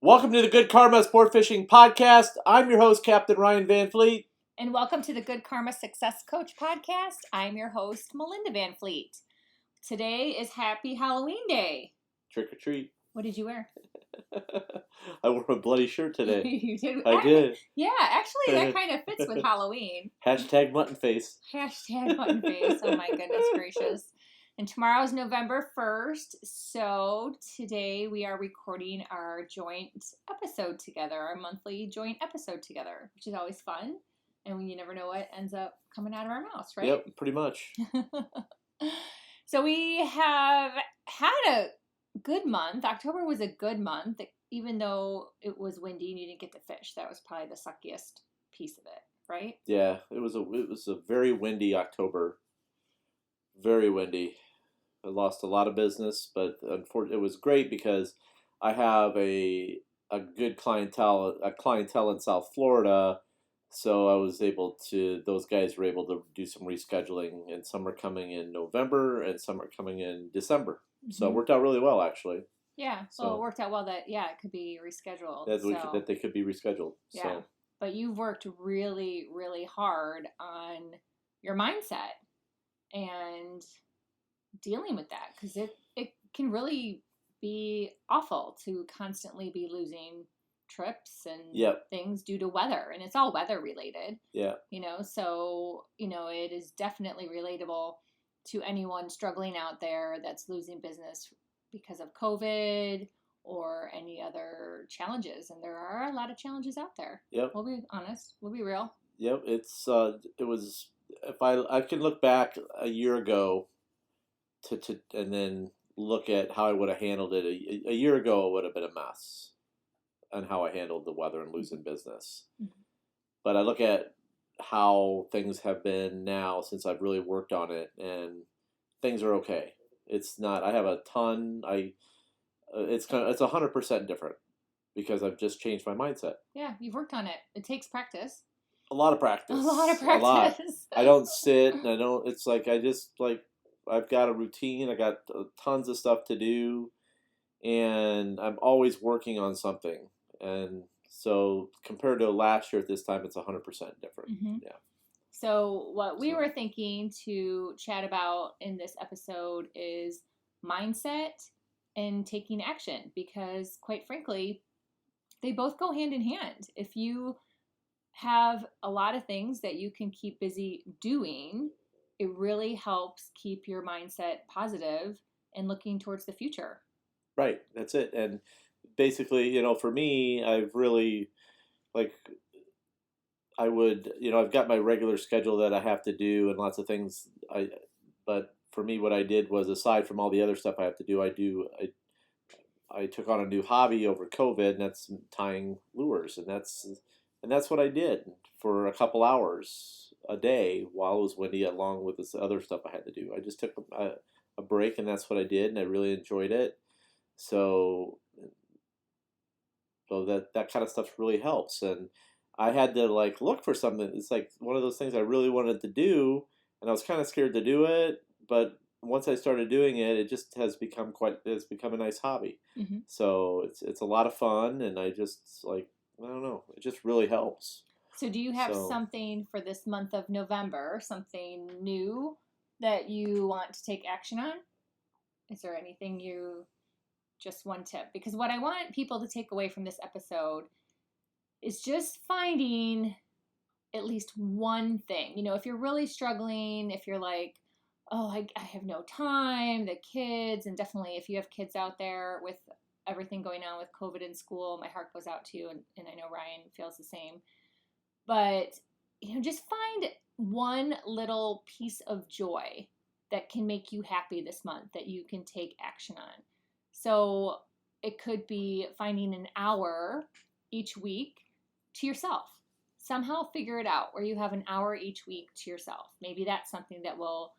Welcome to the Good Karma Sportfishing Podcast. I'm your host, Captain Ryan Van Fleet. And welcome to the Good Karma Success Coach Podcast. I'm your host, Melinda Van Fleet. Today is Happy Halloween Day. Trick or treat. What did you wear? I wore a bloody shirt today. You did? I did. Yeah, actually that kind of fits with Halloween. Hashtag mutton face. Hashtag mutton face. Oh my goodness gracious. And tomorrow is November 1st, so today we are recording our joint episode together, our monthly joint episode together, which is always fun. And you never know what ends up coming out of our mouths, right? Yep, pretty much. So we have had a good month. October was a good month, even though it was windy and you didn't get to fish. That was probably the suckiest piece of it, right? Yeah, it was a very windy October. Very windy. I lost a lot of business, but unfortunately, it was great because I have a good clientele in South Florida. So I was those guys were able to do some rescheduling, and some are coming in November and some are coming in December. Mm-hmm. So it worked out really well, actually. Yeah, well, it worked out well that, it could be rescheduled. That they could be rescheduled. Yeah, so. But you've worked really, really hard on your mindset and dealing with that, because it can really be awful to constantly be losing trips and things due to weather, and it's all weather related. So it is definitely relatable to anyone struggling out there that's losing business because of COVID or any other challenges, and there are a lot of challenges out there. We'll be honest, we'll be real. It was, if I can look back a year ago to and then look at how I would have handled it a year ago, it would have been a mess on how I handled the weather and losing business. Mm-hmm. But I look at how things have been now since I've really worked on it, and things are okay. It's not, I have a ton, it's 100% different because I've just changed my mindset. Yeah, you've worked on it. It takes practice. A lot of practice. A lot of practice. I don't sit, and it's like, I've got a routine. I got tons of stuff to do, and I'm always working on something. And so compared to last year at this time, it's 100% different. Mm-hmm. Yeah. So what we were thinking to chat about in this episode is mindset and taking action, because quite frankly, they both go hand in hand. If you have a lot of things that you can keep busy doing, it really helps keep your mindset positive and looking towards the future. Right. That's it. And basically, for me, I've really, I've got my regular schedule that I have to do and lots of things. But for me, what I did was, aside from all the other stuff I have to do, I took on a new hobby over COVID, and that's tying lures. And that's what I did for a couple hours a day while it was windy, along with this other stuff I had to do. I just took a break, and that's what I did, and I really enjoyed it. So that kind of stuff really helps. And I had to look for something. It's like one of those things I really wanted to do, and I was kind of scared to do it, but once I started doing it, it just has become a nice hobby. Mm-hmm. So it's a lot of fun, and I just I don't know, it just really helps. So do you have something for this month of November, something new that you want to take action on? Is there anything just one tip? Because what I want people to take away from this episode is just finding at least one thing. If you're really struggling, if you're like, oh, I have no time, the kids, and definitely if you have kids out there with everything going on with COVID in school, my heart goes out to you, and I know Ryan feels the same. But, just find one little piece of joy that can make you happy this month that you can take action on. So it could be finding an hour each week to yourself. Somehow figure it out where you have an hour each week to yourself. Maybe that's something that will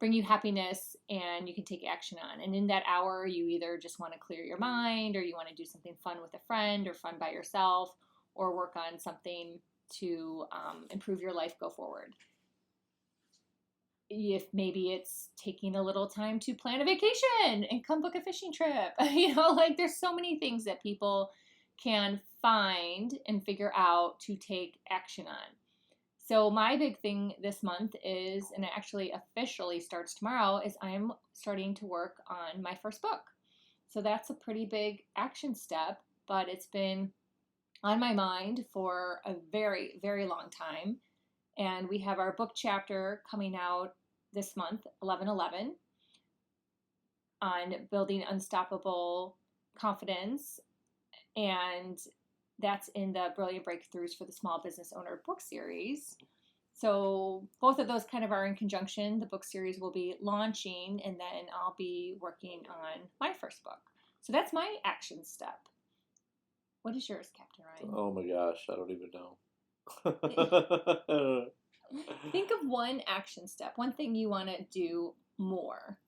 bring you happiness and you can take action on. And in that hour, you either just want to clear your mind, or you want to do something fun with a friend, or fun by yourself, or work on something to improve your life, go forward. If maybe it's taking a little time to plan a vacation and come book a fishing trip. There's so many things that people can find and figure out to take action on. So my big thing this month is, and it actually officially starts tomorrow, is I'm starting to work on my first book. So that's a pretty big action step, but it's been on my mind for a very, very long time. And we have our book chapter coming out this month, 11/11, on building unstoppable confidence. And that's in the Brilliant Breakthroughs for the Small Business Owner book series. So both of those kind of are in conjunction. The book series will be launching, and then I'll be working on my first book. So that's my action step. What is yours, Captain Ryan? Oh my gosh, I don't even know. Think of one action step, one thing you want to do more.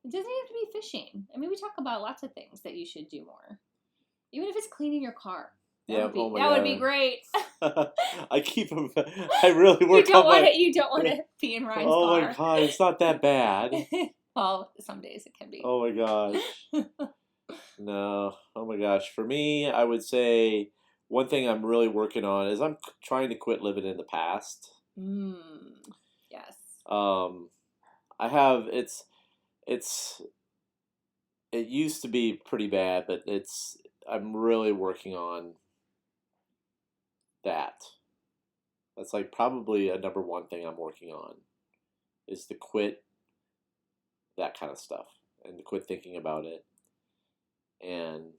It doesn't have to be fishing. I mean, we talk about lots of things that you should do more. Even if it's cleaning your car. That would be great. I keep them. I really work you don't want to be in Ryan's car. Oh my god, it's not that bad. Well, some days it can be. Oh my gosh. No. Oh my gosh. For me, I would say one thing I'm really working on is I'm trying to quit living in the past. Yes. I have it used to be pretty bad, but I'm really working on that. That's like probably a number one thing I'm working on is to quit that kind of stuff and to quit thinking about it. And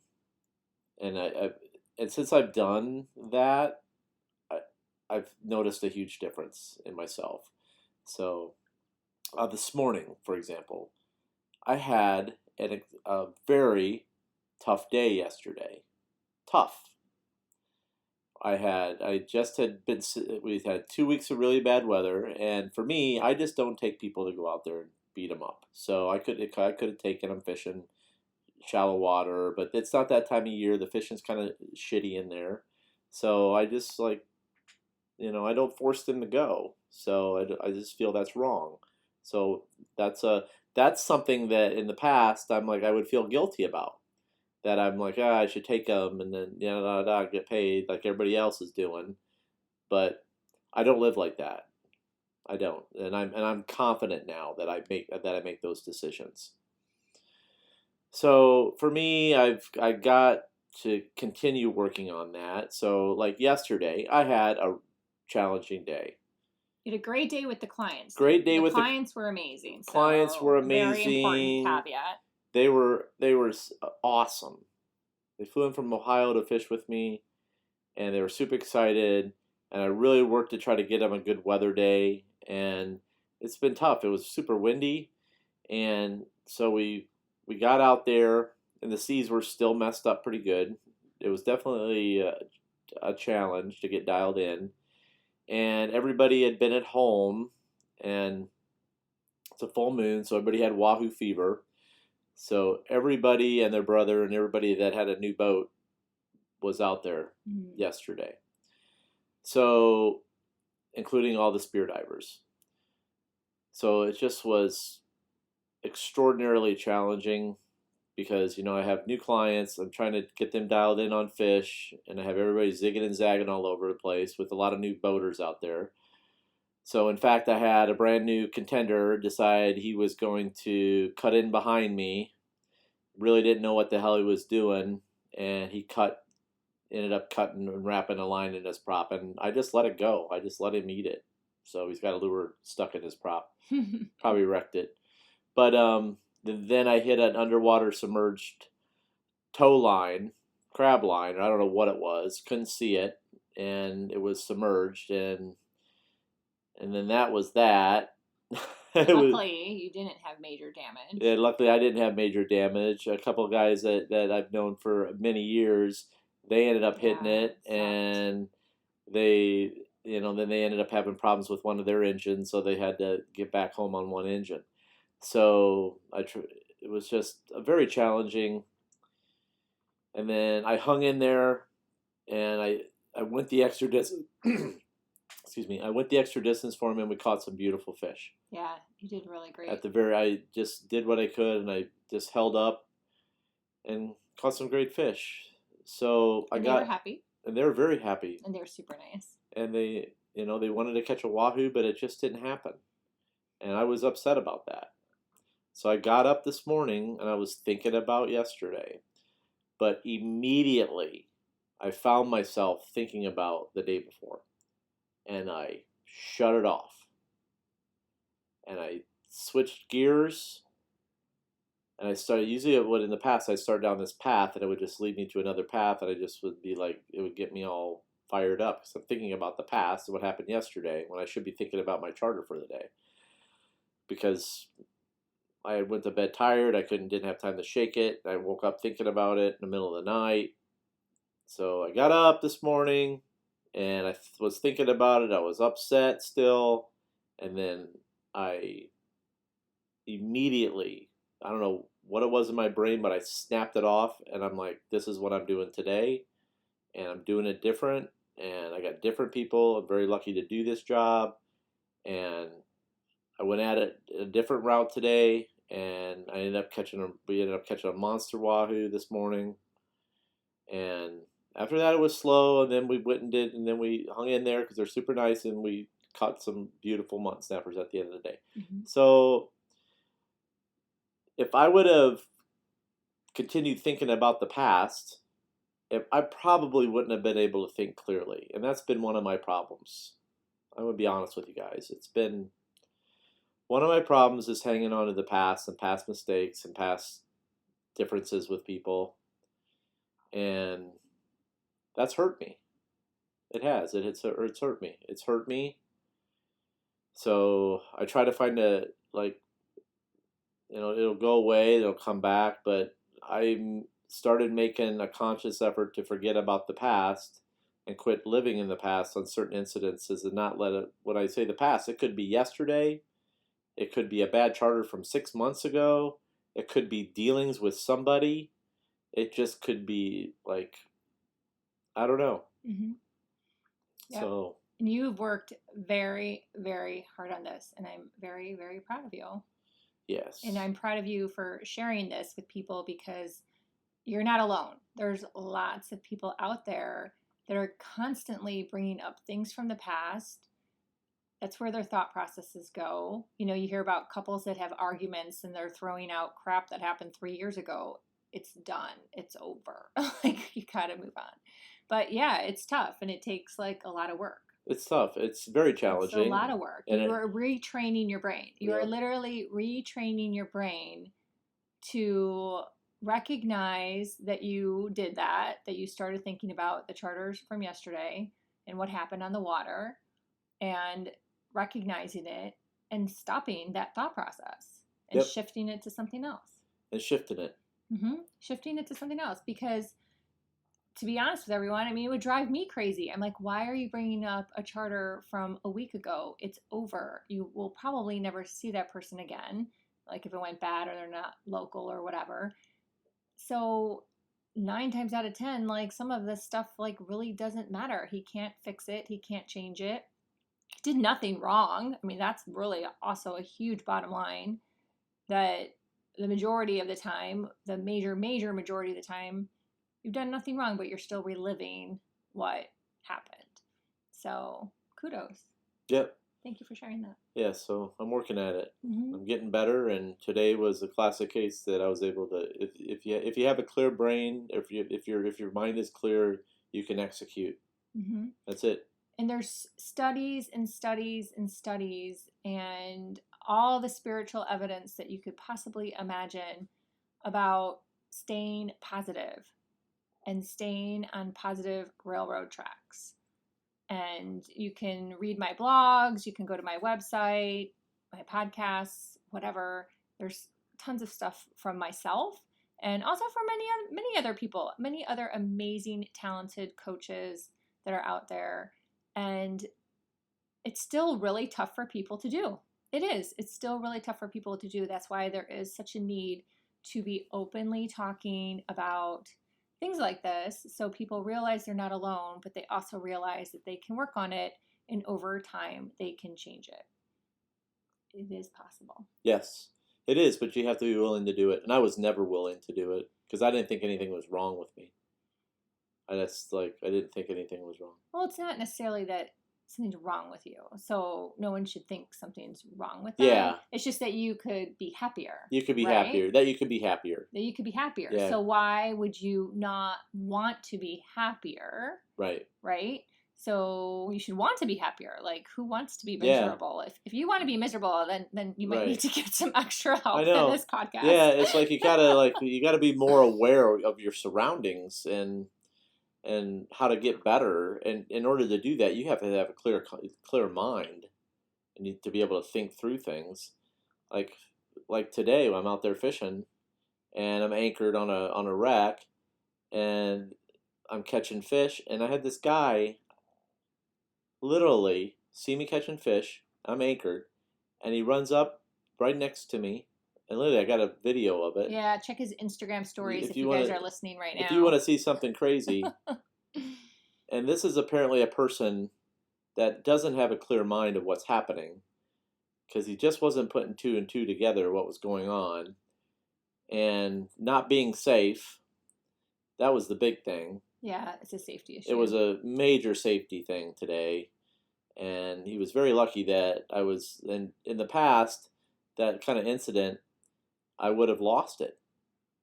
since I've done that, I've noticed a huge difference in myself. So this morning, for example, I had a very tough day yesterday. Tough. We had 2 weeks of really bad weather, and for me, I just don't take people to go out there and beat them up. So I could have taken them fishing shallow water, but it's not that time of year. The fishing's kind of shitty in there, so I just I don't force them to go. So I just feel that's wrong. So that's something that in the past I would feel guilty about. That I'm like, I should take them and then get paid like everybody else is doing, but I don't live like that. I don't, and I'm confident now that I make those decisions. So for me, I got to continue working on that. So like yesterday, I had a challenging day. You had a great day with the clients. The clients were amazing. Clients were amazing. Very important caveat. They were awesome. They flew in from Ohio to fish with me, and they were super excited. And I really worked to try to get them a good weather day, and it's been tough. It was super windy, and so we got out there, and the seas were still messed up pretty good. It was definitely a challenge to get dialed in, and everybody had been at home, and it's a full moon, so everybody had wahoo fever. So everybody and their brother and everybody that had a new boat was out there yesterday. So, including all the spear divers. So it just was extraordinarily challenging because, I have new clients. I'm trying to get them dialed in on fish, and I have everybody zigging and zagging all over the place with a lot of new boaters out there. So, in fact, I had a brand new contender decide he was going to cut in behind me. Really didn't know what the hell he was doing, and he ended up cutting and wrapping a line in his prop, and I just let it go. I just let him eat it. So he's got a lure stuck in his prop. Probably wrecked it. But then I hit an underwater submerged tow line, crab line. I don't know what it was. Couldn't see it, and it was submerged, and then that was that. Luckily, you didn't have major damage. Yeah, luckily I didn't have major damage. A couple of guys that I've known for many years, they ended up hitting it, and then they ended up having problems with one of their engines, so they had to get back home on one engine. So it was just very challenging. And then I hung in there, and I went the extra distance. Excuse me. I went the extra distance for him, and we caught some beautiful fish. Yeah, you did really great. I just did what I could, and I just held up and caught some great fish. So I And they were got, happy, and they were very happy, and they were super nice. and they wanted to catch a wahoo, but it just didn't happen, and I was upset about that. So I got up this morning and I was thinking about yesterday, but immediately I found myself thinking about the day before, and I shut it off, and I switched gears, and I started. Usually, it would in the past I start down this path, and it would just lead me to another path, and I just would be like, it would get me all fired up because I'm thinking about the past and what happened yesterday when I should be thinking about my charter for the day. Because I went to bed tired, didn't have time to shake it. I woke up thinking about it in the middle of the night. So I got up this morning and I was thinking about it. I was upset still, and then I immediately, I don't know what it was in my brain, but I snapped it off, and I'm like, this is what I'm doing today, and I'm doing it different, and I got different people. I'm very lucky to do this job, and I went at it a different route today, and we ended up catching a monster wahoo this morning, and after that it was slow, and then we went and did, and then we hung in there because they're super nice, and we caught some beautiful mont snappers at the end of the day. Mm-hmm. So if I would have continued thinking about the past, I probably wouldn't have been able to think clearly, and that's been one of my problems. I'm gonna be honest with you guys. It's been one of my problems is hanging on to the past and past mistakes and past differences with people, and that's hurt me. It has. It's hurt me. It's hurt me. So I try to find it'll go away, it'll come back, but I started making a conscious effort to forget about the past and quit living in the past on certain incidences and not let it, when I say the past, it could be yesterday, it could be a bad charter from 6 months ago, it could be dealings with somebody, it just could be like, I don't know. Mm-hmm. Yep. So. And you've worked very, very hard on this, and I'm very, very proud of you. Yes. And I'm proud of you for sharing this with people because you're not alone. There's lots of people out there that are constantly bringing up things from the past. That's where their thought processes go. You know, you hear about couples that have arguments and they're throwing out crap that happened 3 years ago. It's done. It's over. Like, you got to move on. But yeah, it's tough, and it takes like a lot of work. It's tough. It's very challenging. It's a lot of work. And you are retraining your brain. You are literally retraining your brain to recognize that you did that you started thinking about the charters from yesterday and what happened on the water, and recognizing it and stopping that thought process and shifting it to something else. And shifting it. Mm-hmm. Shifting it to something else, because to be honest with everyone, I mean, it would drive me crazy. I'm like, why are you bringing up a charter from a week ago? It's over. You will probably never see that person again. Like if it went bad or they're not local or whatever. So 9 times out of 10, like some of this stuff like really doesn't matter. He can't fix it. He can't change it. He did nothing wrong. I mean, that's really also a huge bottom line, that the majority of the time, the major majority of the time, you've done nothing wrong, but you're still reliving what happened. So kudos. Yep. Thank you for sharing that. Yeah, so I'm working at it. Mm-hmm. I'm getting better, and today was a classic case that I was able to. If you have a clear brain, if your mind is clear, you can execute. Mm-hmm. That's it. And there's studies and studies and studies and all the spiritual evidence that you could possibly imagine about staying positive and staying on positive railroad tracks. And you can read my blogs, you can go to my website, my podcasts, whatever. There's tons of stuff from myself and also from many other people, many other amazing, talented coaches that are out there. And it's still really tough for people to do. It is. It's still really tough for people to do. That's why there is such a need to be openly talking about things like this, so people realize they're not alone, but they also realize that they can work on it, and over time they can change it. It is possible. Yes, it is, but you have to be willing to do it. And I was never willing to do it because I didn't think anything was wrong with me. I just like I didn't think anything was wrong. Well, it's not necessarily that something's wrong with you. So no one should think something's wrong with them. Yeah, It's just that you could be happier, you could be right? happier. That you could be happier. That you could be happier. Yeah, So why would you not want to be happier, right. right? So you should want to be happier. Like who wants to be Yeah, miserable? If you want to be miserable, then you might need right. to get some extra I help than know. this podcast. Yeah, it's like you gotta be more aware of your surroundings and how to get better. And in order to do that, you have to have a clear mind and to be able to think through things. Like like today, when I'm out there fishing and I'm anchored on a wreck and I'm catching fish, and I had this guy literally see me catching fish. I'm anchored, and he runs up right next to me, and literally I got a video of it. Yeah, check his Instagram stories If if you you want guys to, are listening right if you want now. to see something crazy, and this is apparently a person that doesn't have a clear mind of what's happening because he just wasn't putting two and two together what was going on and not being safe. That was the big thing. Yeah, it's a safety It issue. was a major safety thing today, and he was very lucky that I was in the past that kind of incident. I would have lost it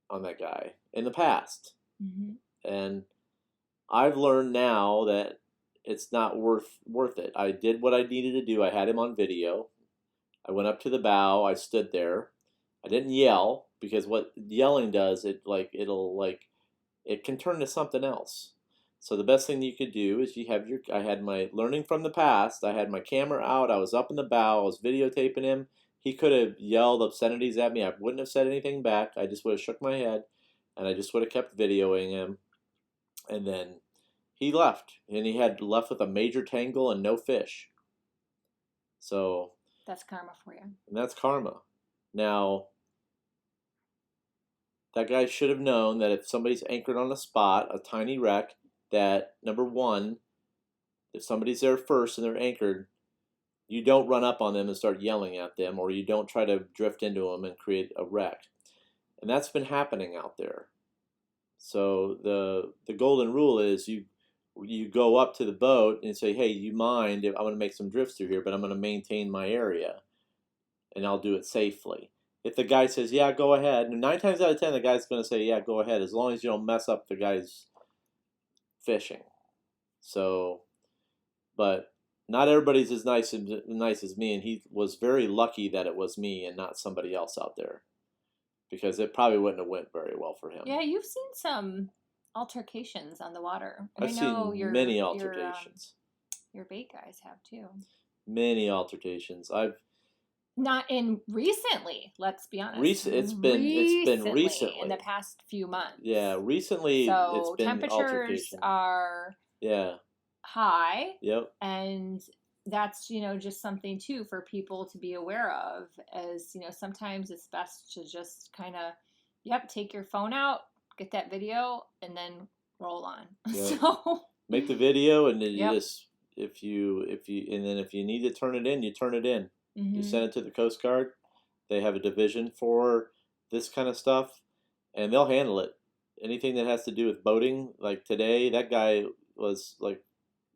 on that guy in the past, Mm-hmm. and I've learned now that it's not worth it. I did what I needed to do. I had him on video. I went up to the bow. I stood there. I didn't yell because what yelling does, it can turn to something else. So the best thing you could do is I had my learning from the past. I had my camera out. I was up in the bow. I was videotaping him. He could have yelled obscenities at me. I wouldn't have said anything back. I just would have shook my head and I just would have kept videoing him. And then he left, and he had left with a major tangle and no fish. So That's karma for you. and that's karma. Now, that guy should have known that if somebody's anchored on a spot, a tiny wreck, that number one, if somebody's there first and they're anchored, you don't run up on them and start yelling at them, or you don't try to drift into them and create a wreck. And that's been happening out there. So the golden rule is you go up to the boat and say, hey, you mind if I'm going to make some drifts through here, but I'm going to maintain my area and I'll do it safely. If the guy says, yeah, go ahead, and 9 times out of 10, the guy's going to say, yeah, go ahead, as long as you don't mess up the guy's fishing. So, but not everybody's as nice as me, and he was very lucky that it was me and not somebody else out there, because it probably wouldn't have went very well for him. Yeah, you've seen some altercations on the water, and I've I know seen many altercations. your bait guys have too. Many altercations. I've Not in recently. Let's be honest. it's been recently in the past few months. Yeah, recently So it's been temperatures altercation. are Yeah. high. Yep. And that's just something too for people to be aware of. As sometimes it's best to just kind of take your phone out, get that video, and then roll on. Yep. So Make the video, and then you Yep. just if you and then if you need to turn it in, you turn it in. You send it to the Coast Guard. They have a division for this kind of stuff, and they'll handle it. Anything that has to do with boating, like today, that guy was like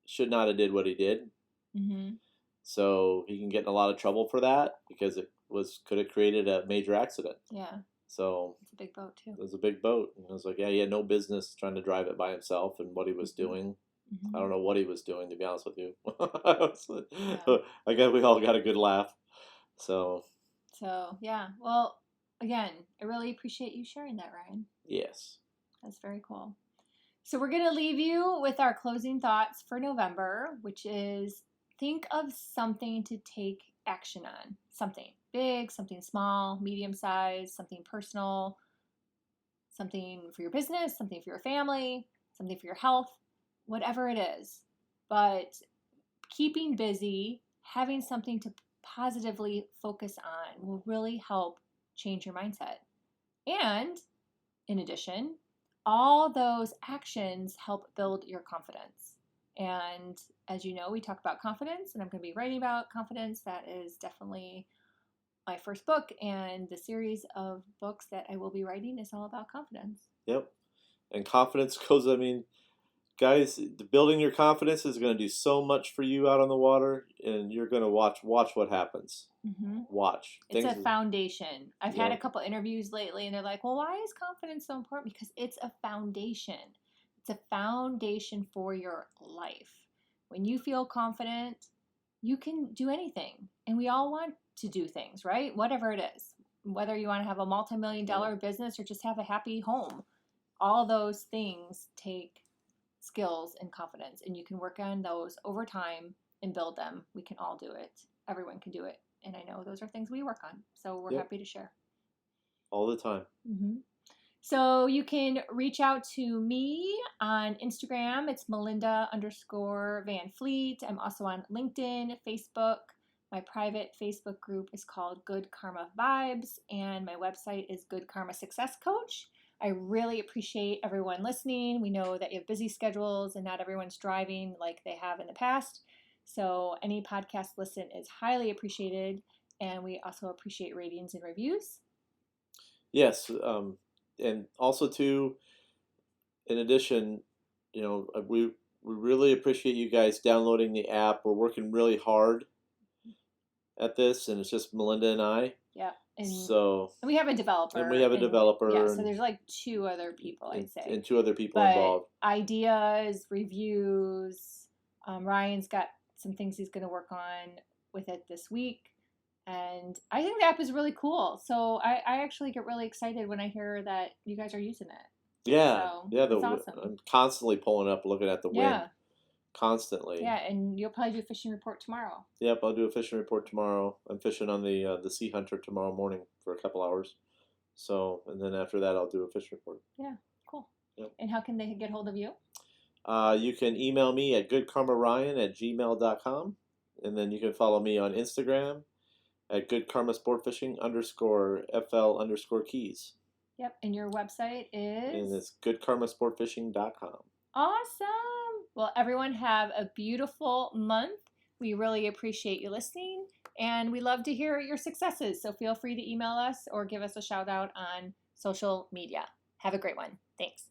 should not have did what he did. Mm-hmm. So he can get in a lot of trouble for that because could have created a major accident. Yeah. So it's a big boat too. It was a big boat, and I was like, yeah, he had no business trying to drive it by himself, and what he was doing. Mm-hmm. I don't know what he was doing, to be honest with you. I guess we all got a good laugh. So yeah. Well, again, I really appreciate you sharing that, Ryan. yes. That's very cool. So we're going to leave you with our closing thoughts for November, which is think of something to take action on. Something big, something small, medium size, something personal, something for your business, something for your family, something for your health, whatever it is. But keeping busy, having something to positively focus on will really help change your mindset. And in addition, all those actions help build your confidence. And as you know, we talk about confidence, and I'm going to be writing about confidence. That is definitely my first book, and the series of books that I will be writing is all about confidence. Yep. And confidence goes, guys, building your confidence is going to do so much for you out on the water, and you're going to watch what happens. Mm-hmm. Watch It's things. a foundation. I've had Yeah. a couple interviews lately, and they're like, "Well, why is confidence so important?" Because it's a foundation. It's a foundation for your life. When you feel confident, you can do anything, and we all want to do things, right? Whatever it is, whether you want to have a multi-million-dollar business or just have a happy home, all those things take skills and confidence, and you can work on those over time and build them. We can all do it. Everyone can do it, and I know those are things we work on, so we're Yep. happy to share all the time. Mm-hmm. So you can reach out to me on Instagram. It's Melinda_Van Fleet. I'm also on LinkedIn, Facebook. My private Facebook group is called Good Karma Vibes, and my website is Good Karma Success Coach. I really appreciate everyone listening. We know that you have busy schedules and not everyone's driving like they have in the past. So any podcast listen is highly appreciated. And we also appreciate ratings and reviews. Yes. And also too, in addition, we really appreciate you guys downloading the app. We're working really hard at this, and it's just Melinda and I. Yeah. And we have a developer. Yeah, so there's like 2 other people, I'd say. And 2 other people involved. Ideas, reviews. Ryan's got some things he's going to work on with it this week. And I think the app is really cool. So I actually get really excited when I hear that you guys are using it. Yeah. So yeah. it's awesome. I'm constantly pulling up, looking at the wind. Constantly. Yeah, and you'll probably do a fishing report tomorrow. Yep, I'll do a fishing report tomorrow. I'm fishing on the Sea Hunter tomorrow morning for a couple hours. So, and then after that, I'll do a fishing report. Yeah, cool. Yep. And how can they get hold of you? You can email me at goodkarmaryan@gmail.com. And then you can follow me on Instagram at goodkarmasportfishing_FL_keys. Yep, and your website is? And it's goodkarmasportfishing.com. Awesome. Well, everyone have a beautiful month. We really appreciate you listening, and we love to hear your successes. So feel free to email us or give us a shout out on social media. Have a great one. Thanks.